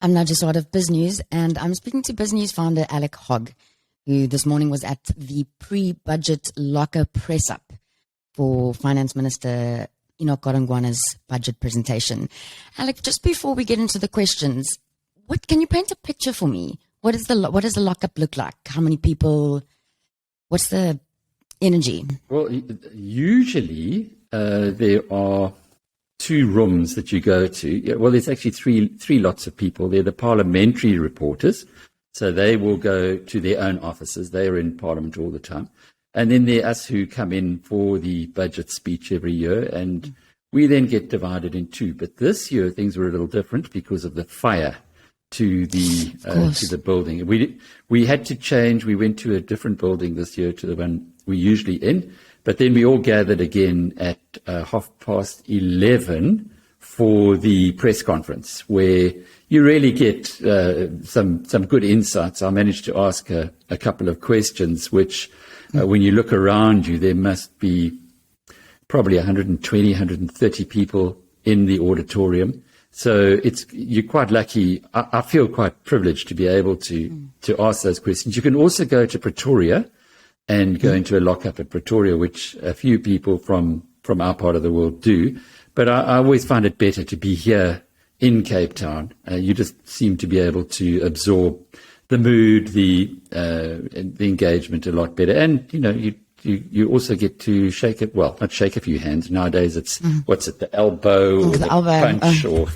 I'm Nadya Swart of BizNews, and I'm speaking to BizNews founder Alec Hogg, who this morning was at the pre-budget locker press-up for Finance Minister Enoch Godongwana's budget presentation. Alec, just before we get into the questions, can you paint a picture for me? What does the lockup look like? How many people? What's the energy? Well, usually there are two rooms that you go to. Well, there's actually three lots of people. They're the parliamentary reporters, so they will go to their own offices. They are in Parliament all the time. And then there are us who come in for the budget speech every year, and we then get divided in two. But this year things were a little different because of the fire to the building. We had to change. We went to a different building this year to the one we're usually in. But then we all gathered again at 11:30 for the press conference, where you really get some good insights. I managed to ask a couple of questions, which when you look around you, there must be probably 120, 130 people in the auditorium. So you're quite lucky. I feel quite privileged to be able to ask those questions. You can also go to Pretoria and go into a lockup at Pretoria, which a few people from our part of the world do. But I always find it better to be here in Cape Town. You just seem to be able to absorb the mood, the engagement a lot better. And, you also get to not shake a few hands. Nowadays it's, the elbow or the punch or...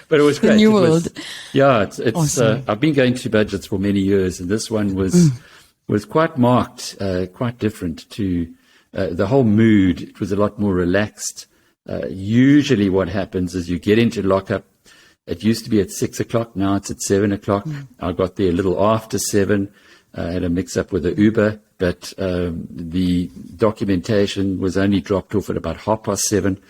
But it was great. The new world. It's awesome. I've been going to budgets for many years, and this one was quite marked, quite different to the whole mood. It was a lot more relaxed. Usually what happens is you get into lockup. It used to be at 6:00. Now it's at 7:00. I got there a little after 7. I had a mix-up with the Uber, but the documentation was only dropped off at about 7:30.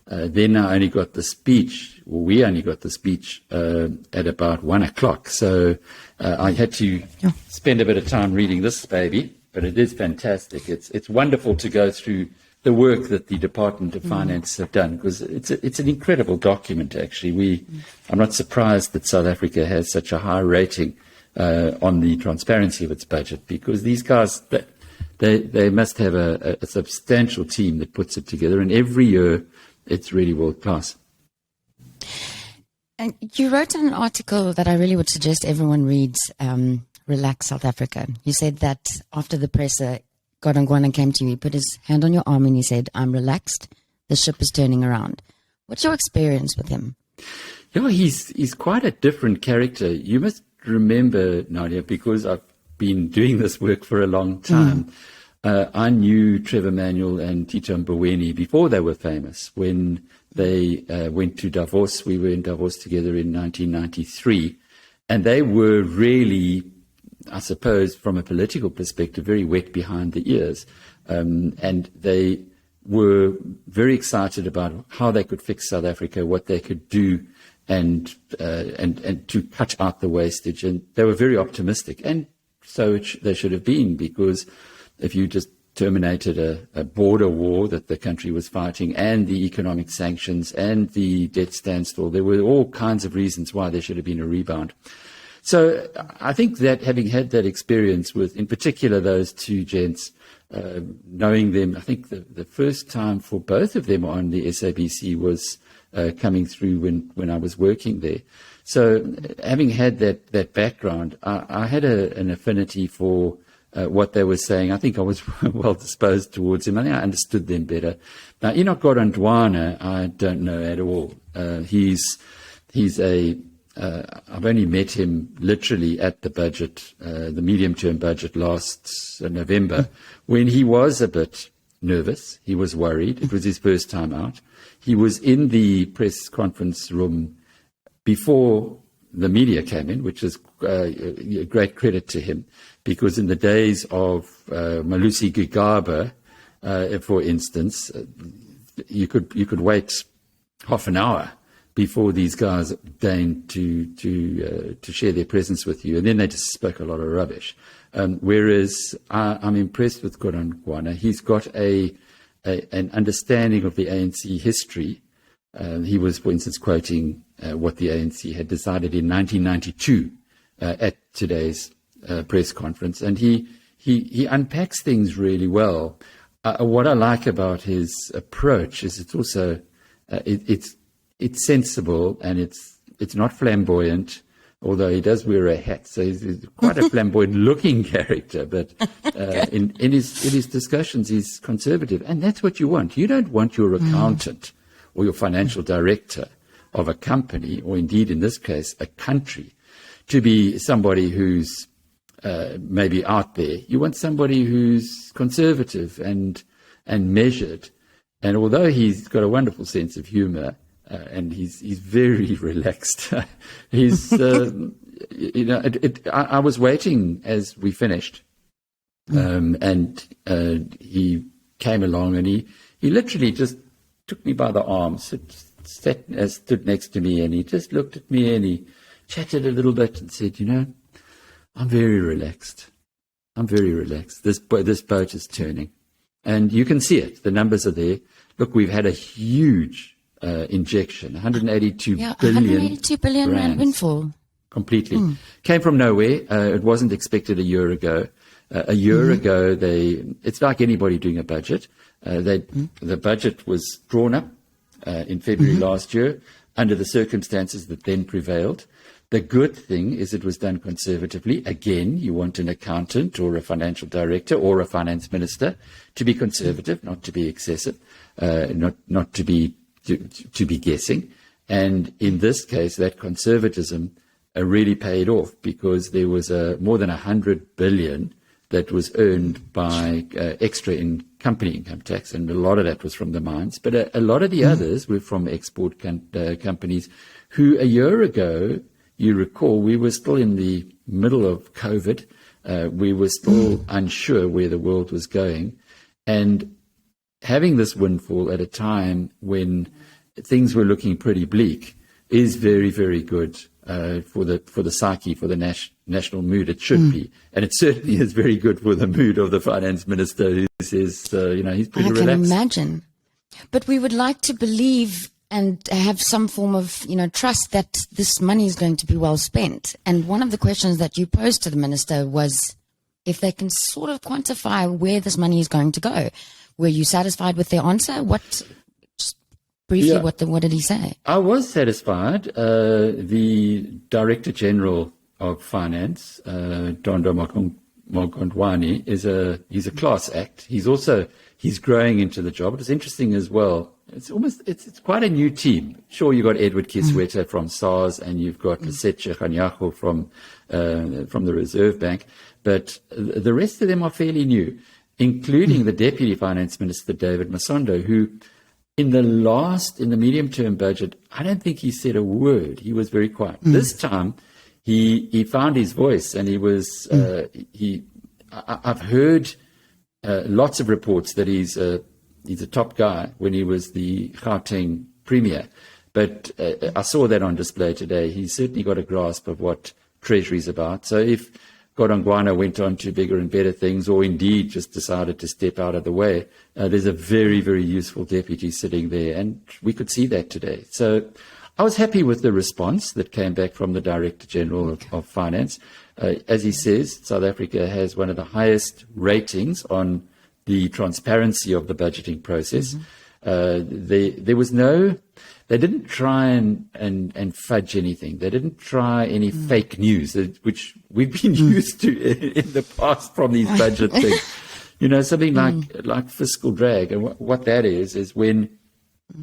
Then I only got the speech, we only got the speech at about 1:00. So I had to spend a bit of time reading this baby, but it is fantastic. It's wonderful to go through the work that the Department of Finance have done, because it's an incredible document, actually. I'm not surprised that South Africa has such a high rating on the transparency of its budget, because these guys, they must have a substantial team that puts it together, and every year it's really world class. And you wrote an article that I really would suggest everyone reads, Relax South Africa. You said that after the presser, Godongwana came to you, he put his hand on your arm and he said, "I'm relaxed, the ship is turning around." What's your experience with him? He's quite a different character. You must remember, Nadia, because I've been doing this work for a long time, I knew Trevor Manuel and Tito Mboweni before they were famous. When they went to Davos, we were in Davos together in 1993, and they were really, I suppose, from a political perspective, very wet behind the ears. And they were very excited about how they could fix South Africa, what they could do, and to cut out the wastage. And they were very optimistic. And so they should have been, because if you just terminated a border war that the country was fighting, and the economic sanctions and the debt standstill, there were all kinds of reasons why there should have been a rebound. So I think that having had that experience with, in particular, those two gents, knowing them, I think the first time for both of them on the SABC was coming through when I was working there. So having had that background, I had an affinity for what they were saying. I think I was well disposed towards him. I think I understood them better. Now, Enoch Godongwana, I don't know at all. He's I've only met him literally at the budget, the medium-term budget last November, when he was a bit nervous. He was worried. It was his first time out. He was in the press conference room before the media came in, which is a great credit to him, because in the days of Malusi Gigaba, for instance, you could wait half an hour before these guys deigned to share their presence with you, and then they just spoke a lot of rubbish. Whereas I'm impressed with Godongwana. He's got an understanding of the ANC history. He was, for instance, quoting what the ANC had decided in 1992 at today's press conference. And he unpacks things really well. What I like about his approach is it's also it's sensible, and it's not flamboyant, although he does wear a hat, so he's quite a flamboyant-looking character. But in his discussions, he's conservative, and that's what you want. You don't want your accountant or your financial director of a company, or indeed in this case a country, to be somebody who's maybe out there. You want somebody who's conservative and measured. And although he's got a wonderful sense of humor, and he's very relaxed, he's I was waiting as we finished, and he came along, and he literally just took me by the arm, stood next to me, and he just looked at me, and he chatted a little bit and said, I'm very relaxed. This boat is turning. And you can see it. The numbers are there. Look, we've had a huge injection, 182 billion rand windfall. Completely. Came from nowhere. It wasn't expected a year ago. A year ago, it's like anybody doing a budget. The budget was drawn up in February last year under the circumstances that then prevailed. The good thing is it was done conservatively. Again, you want an accountant or a financial director or a finance minister to be conservative, not to be excessive, not to be guessing. And in this case, that conservatism really paid off, because there was more than 100 billion that was earned by extra in company income tax, and a lot of that was from the mines. But a lot of the others were from export companies who a year ago, you recall, we were still in the middle of COVID. We were still unsure where the world was going. And having this windfall at a time when things were looking pretty bleak is very, very good for the psyche, for the national mood. It should be. And it certainly is very good for the mood of the finance minister, who says, he's pretty relaxed. I can imagine. But we would like to believe and have some form of, trust that this money is going to be well spent. And one of the questions that you posed to the minister was if they can sort of quantify where this money is going to go. Were you satisfied with their answer? Just briefly, what did he say? I was satisfied. The Director General of Finance, Nadya Swart, he's a class act. He's growing into the job. It's interesting as well. It's quite a new team. Sure, you've got Edward Kisweta from SARS, and you've got Lesetja Kganyago from the Reserve Bank, but the rest of them are fairly new, including the Deputy Finance Minister, David Masondo, who in the medium-term budget, I don't think he said a word. He was very quiet. This time, he found his voice, and he was, I've heard lots of reports that he's a top guy when he was the Gauteng Premier. But I saw that on display today. He's certainly got a grasp of what Treasury is about. So if Godongwana went on to bigger and better things, or indeed just decided to step out of the way, there's a very, very useful deputy sitting there. And we could see that today. So I was happy with the response that came back from the Director General of Finance. As he says, South Africa has one of the highest ratings on the transparency of the budgeting process. They didn't try and fudge anything. They didn't try any fake news, which we've been used to in the past from these budget things. Something like fiscal drag. And what that is when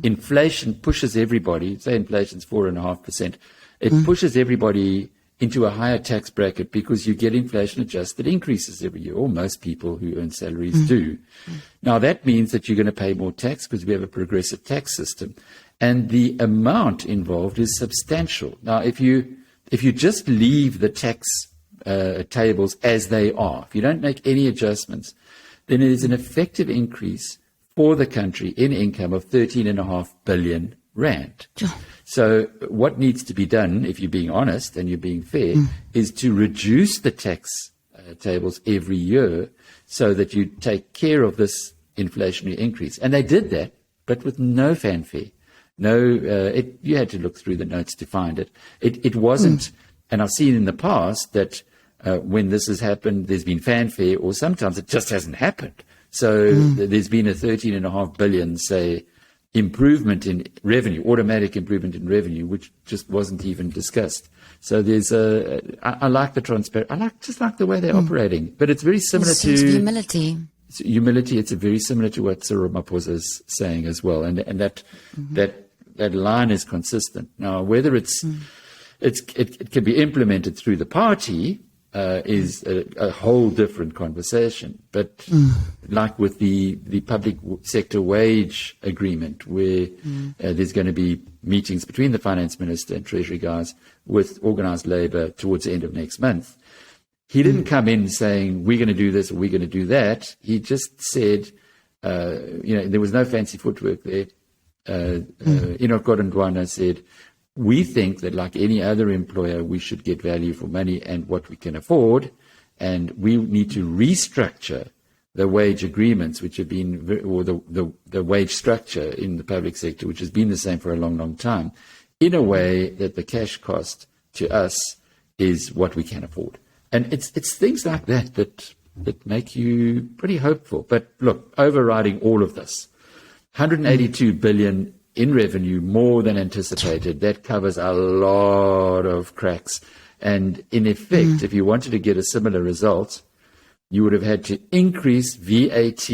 inflation pushes everybody, say inflation's 4.5%, it pushes everybody into a higher tax bracket because you get inflation-adjusted increases every year, or most people who earn salaries do. Now, that means that you're going to pay more tax because we have a progressive tax system. And the amount involved is substantial. Now, if you just leave the tax tables as they are, if you don't make any adjustments, then it is an effective increase for the country in income of 13.5 billion rand. So what needs to be done, if you're being honest and you're being fair, is to reduce the tax tables every year so that you take care of this inflationary increase. And they did that, but with no fanfare. You had to look through the notes to find it. It wasn't, and I've seen in the past that when this has happened, there's been fanfare, or sometimes it just hasn't happened. So there's been a 13.5 billion, say, improvement in revenue, automatic improvement in revenue, which just wasn't even discussed. So I like the transparent. I just like the way they're operating, but it's very similar to humility. Humility. It's very similar to what Cyril Ramaphosa is saying as well, and that line is consistent. Now, whether it can be implemented through the party is a whole different conversation. But like with the public sector wage agreement, where there's going to be meetings between the finance minister and Treasury guys with organised labour towards the end of next month, he didn't come in saying, we're going to do this or we're going to do that. He just said, there was no fancy footwork there. Enoch Godongwana said, we think that like any other employer, we should get value for money and what we can afford. And we need to restructure the wage agreements, which have been, or the wage structure in the public sector, which has been the same for a long, long time, in a way that the cash cost to us is what we can afford. And it's things like that make you pretty hopeful. But look, overriding all of this, 182 billion in revenue, more than anticipated. That covers a lot of cracks. And in effect, if you wanted to get a similar result, you would have had to increase VAT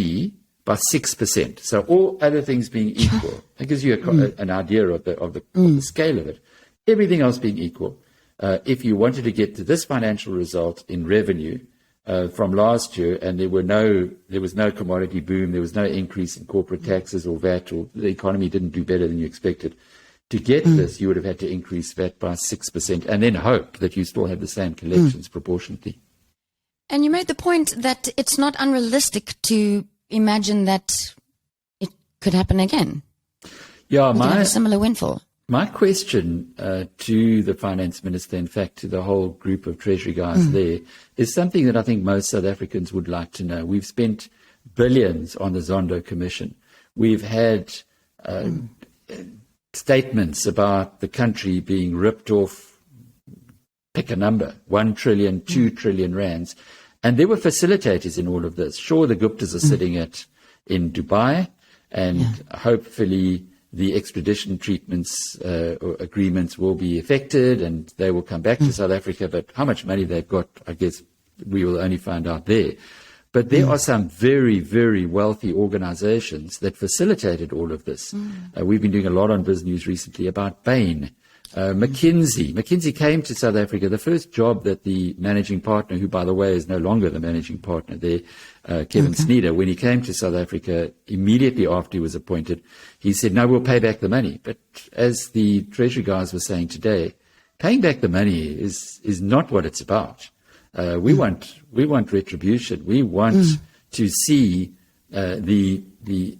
by 6%. So all other things being equal, that gives you an idea of the scale of it. Everything else being equal. If you wanted to get to this financial result in revenue from last year, and there was no commodity boom, there was no increase in corporate taxes or VAT, or the economy didn't do better than you expected, to get this, you would have had to increase VAT by 6%, and then hope that you still have the same collections proportionately. And you made the point that it's not unrealistic to imagine that it could happen again. Yeah, we could have a similar windfall. My question to the finance minister, in fact, to the whole group of Treasury guys there, is something that I think most South Africans would like to know. We've spent billions on the Zondo Commission. We've had statements about the country being ripped off, pick a number, 1 trillion, 2 trillion rands. And there were facilitators in all of this. Sure, the Guptas are sitting in Dubai, and hopefully the extradition treatments or agreements will be effected and they will come back to South Africa. But how much money they've got, I guess we will only find out there. But there are some very, very wealthy organizations that facilitated all of this. We've been doing a lot on BizNews recently about Bain. McKinsey came to South Africa. The first job that the managing partner, who, by the way, is no longer the managing partner there, Kevin Sneeder, when he came to South Africa, immediately after he was appointed, he said, no, we'll pay back the money. But as the Treasury guys were saying today, paying back the money is not what it's about. We want retribution. We want to see the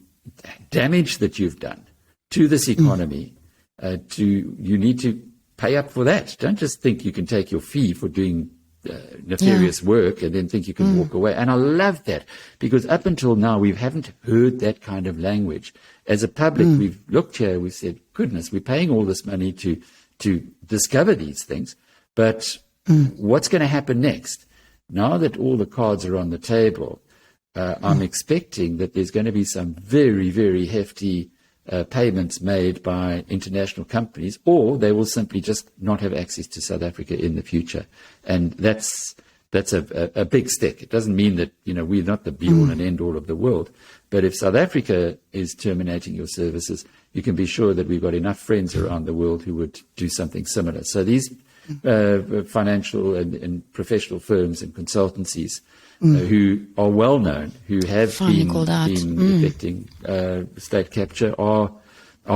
damage that you've done to this economy. You need to pay up for that. Don't just think you can take your fee for doing nefarious work and then think you can walk away. And I love that, because up until now we haven't heard that kind of language. As a public, we've looked here, we've said, goodness, we're paying all this money to discover these things, but what's going to happen next? Now that all the cards are on the table, I'm expecting that there's going to be some very, very hefty payments made by international companies, or they will simply just not have access to South Africa in the future. And that's a big stick. It doesn't mean that, we're not the be-all and end-all of the world. But if South Africa is terminating your services, you can be sure that we've got enough friends around the world who would do something similar. So these financial and professional firms and consultancies who are well known, who have been effecting state capture, are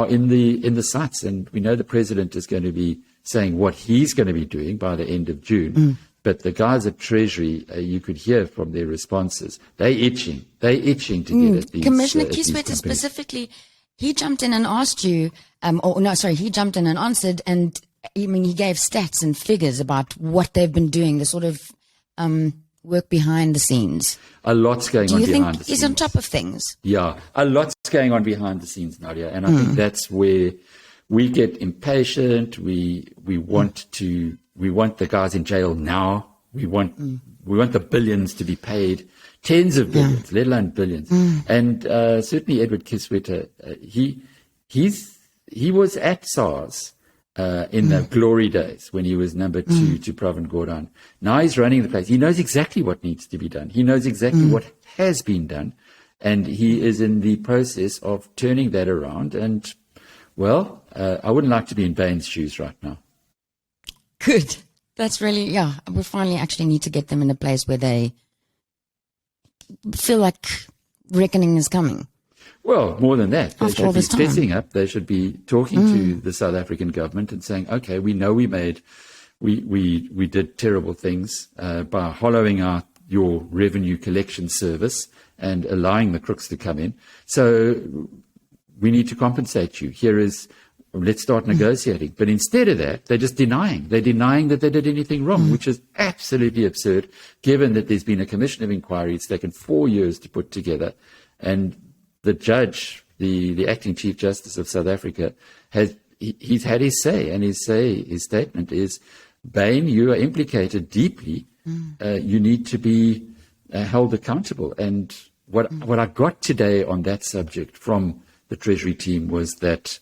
in the sights. And we know the president is going to be saying what he's going to be doing by the end of June. But the guys at Treasury, you could hear from their responses, they're itching to get at these. Commissioner Kieswetter specifically, he jumped in and asked you, he jumped in and answered, and he gave stats and figures about what they've been doing, the sort of work behind the scenes. A lot's going on behind the scenes. He's on top of things? Yeah, a lot's going on behind the scenes, Nadia, and I think that's where we get impatient. We want the guys in jail now. We want the billions to be paid, tens of billions, let alone billions. And certainly Edward Kisweta, he was at SARS in the glory days when he was number 2 to Pravin Gordhan. Now he's running the place. He knows exactly what needs to be done. He knows exactly what has been done, and he is in the process of turning that around. And well, I wouldn't like to be in Bain's shoes right now. Good. That's really, we finally actually need to get them in a place where they feel like reckoning is coming. Well, more than that, they After all should be this time. stepping up. They should be talking to the South African government and saying, okay, we know we did terrible things by hollowing out your revenue collection service and allowing the crooks to come in. So we need to compensate you. Let's start negotiating. But instead of that, they're just denying. They're denying that they did anything wrong, which is absolutely absurd, given that there's been a commission of inquiry. It's taken 4 years to put together. And the judge, the acting Chief Justice of South Africa, he's had his say. And his statement is, Bain, you are implicated deeply. You need to be held accountable. And what I got today on that subject from the Treasury team was that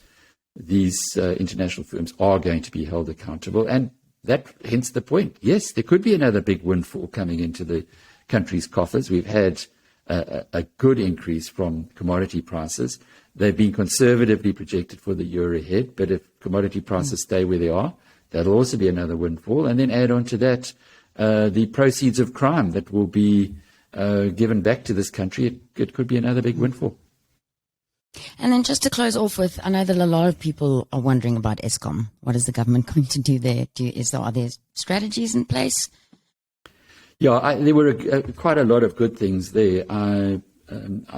these international firms are going to be held accountable. And that hence the point. Yes, there could be another big windfall coming into the country's coffers. We've had a good increase from commodity prices. They've been conservatively projected for the year ahead, but if commodity prices stay where they are, that'll also be another windfall. And then add on to that the proceeds of crime that will be given back to this country. It could be another big windfall. And then just to close off with, I know that a lot of people are wondering about Eskom. What is the government going to do there? Are there strategies in place? Yeah, there were quite a lot of good things there. I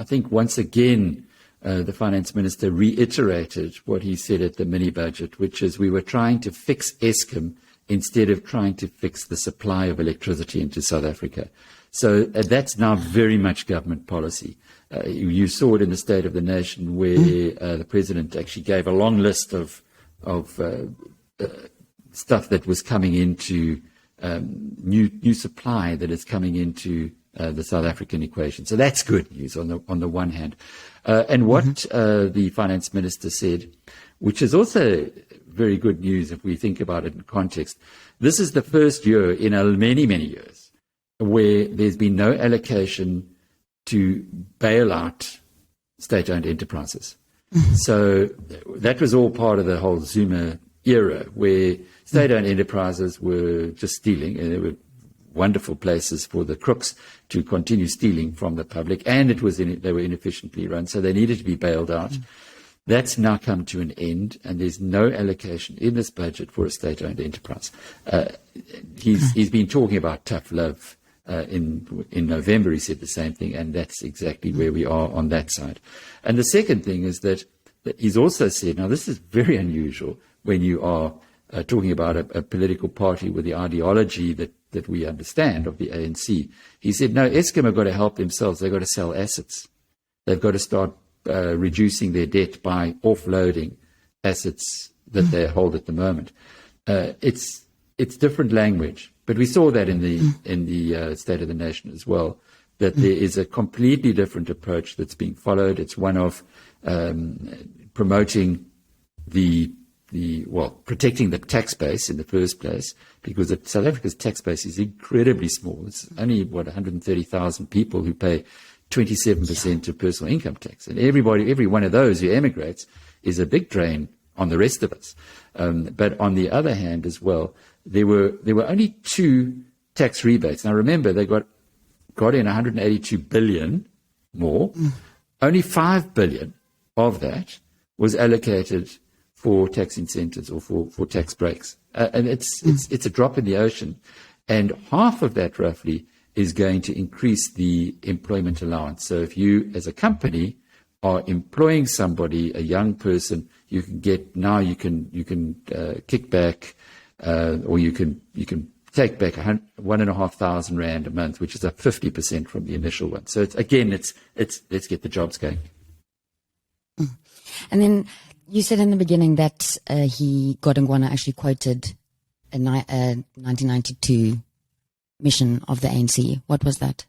think once again, the finance minister reiterated what he said at the mini budget, which is we were trying to fix Eskom instead of trying to fix the supply of electricity into South Africa. So that's now very much government policy. You saw it in the State of the Nation where the president actually gave a long list of stuff that was coming into new supply that is coming into the South African equation. So that's good news on the one hand. And what the finance minister said, which is also very good news if we think about it in context, this is the first year in many, many years where there's been no allocation to bail out state-owned enterprises. So that was all part of the whole Zuma era where state-owned enterprises were just stealing, and there were wonderful places for the crooks to continue stealing from the public, and they were inefficiently run, so they needed to be bailed out. That's now come to an end, and there's no allocation in this budget for a state-owned enterprise. He's been talking about tough love. In November, he said the same thing, and that's exactly where we are on that side. And the second thing is that he's also said, now this is very unusual when you are talking about a political party with the ideology that we understand of the ANC. He said, no, Eskom have got to help themselves. They've got to sell assets. They've got to start reducing their debt by offloading assets that they hold at the moment. It's different language. But we saw that in the State of the Nation as well, that there is a completely different approach that's being followed. It's one of promoting protecting the tax base in the first place, because South Africa's tax base is incredibly small. It's only, 130,000 people who pay 27% of personal income tax. And every one of those who emigrates is a big drain on the rest of us. But on the other hand as well, there were only 2 tax rebates. Now remember, they got in 182 billion more. Only 5 billion of that was allocated for tax incentives or for tax breaks. And it's a drop in the ocean. And half of that roughly is going to increase the employment allowance. So if you as a company are employing somebody, a young person, you can kick back or you can take back 1,500 rand a month, which is up 50% from the initial one. So let's get the jobs going. And then you said in the beginning that Godongwana actually quoted a 1992 mission of the ANC. What was that?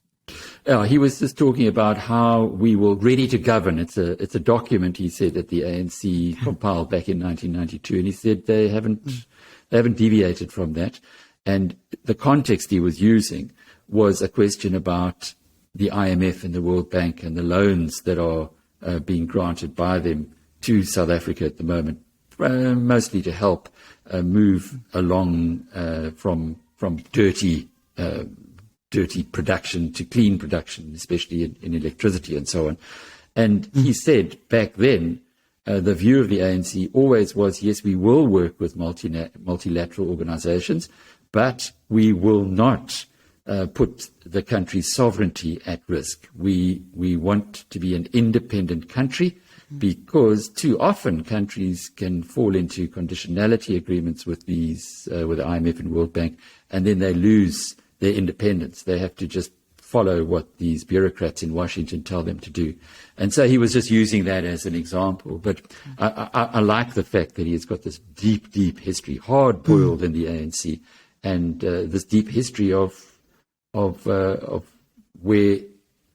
He was just talking about how we were ready to govern. It's a document, he said, that the ANC compiled back in 1992, and he said they haven't deviated from that. And the context he was using was a question about the IMF and the World Bank and the loans that are being granted by them to South Africa at the moment, mostly to help move along from dirty production to clean production, especially in electricity and so on. And he said back then, the view of the ANC always was, yes, we will work with multilateral organizations, but we will not put the country's sovereignty at risk. We want to be an independent country, because too often countries can fall into conditionality agreements with with the IMF and World Bank, and then they lose their independence. They have to just follow what these bureaucrats in Washington tell them to do. And so he was just using that as an example. But I like the fact that he has got this deep, deep history, hard-boiled in the ANC, and this deep history of where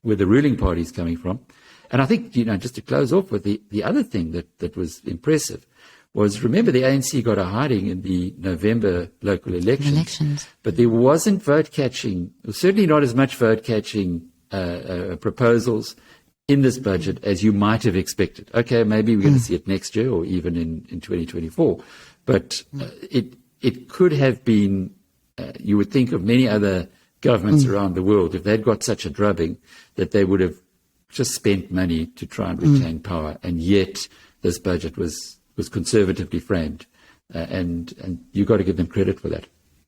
the ruling party is coming from. And I think, just to close off with the other thing that was impressive was, remember, the ANC got a hiding in the November local elections. But there wasn't vote-catching, certainly not as much vote-catching proposals in this budget as you might have expected. Okay, maybe we're going to see it next year or even in 2024. But it could have been, you would think of many other governments around the world, if they'd got such a drubbing, that they would have just spent money to try and retain power. And yet this budget was conservatively framed. And you've got to give them credit for that.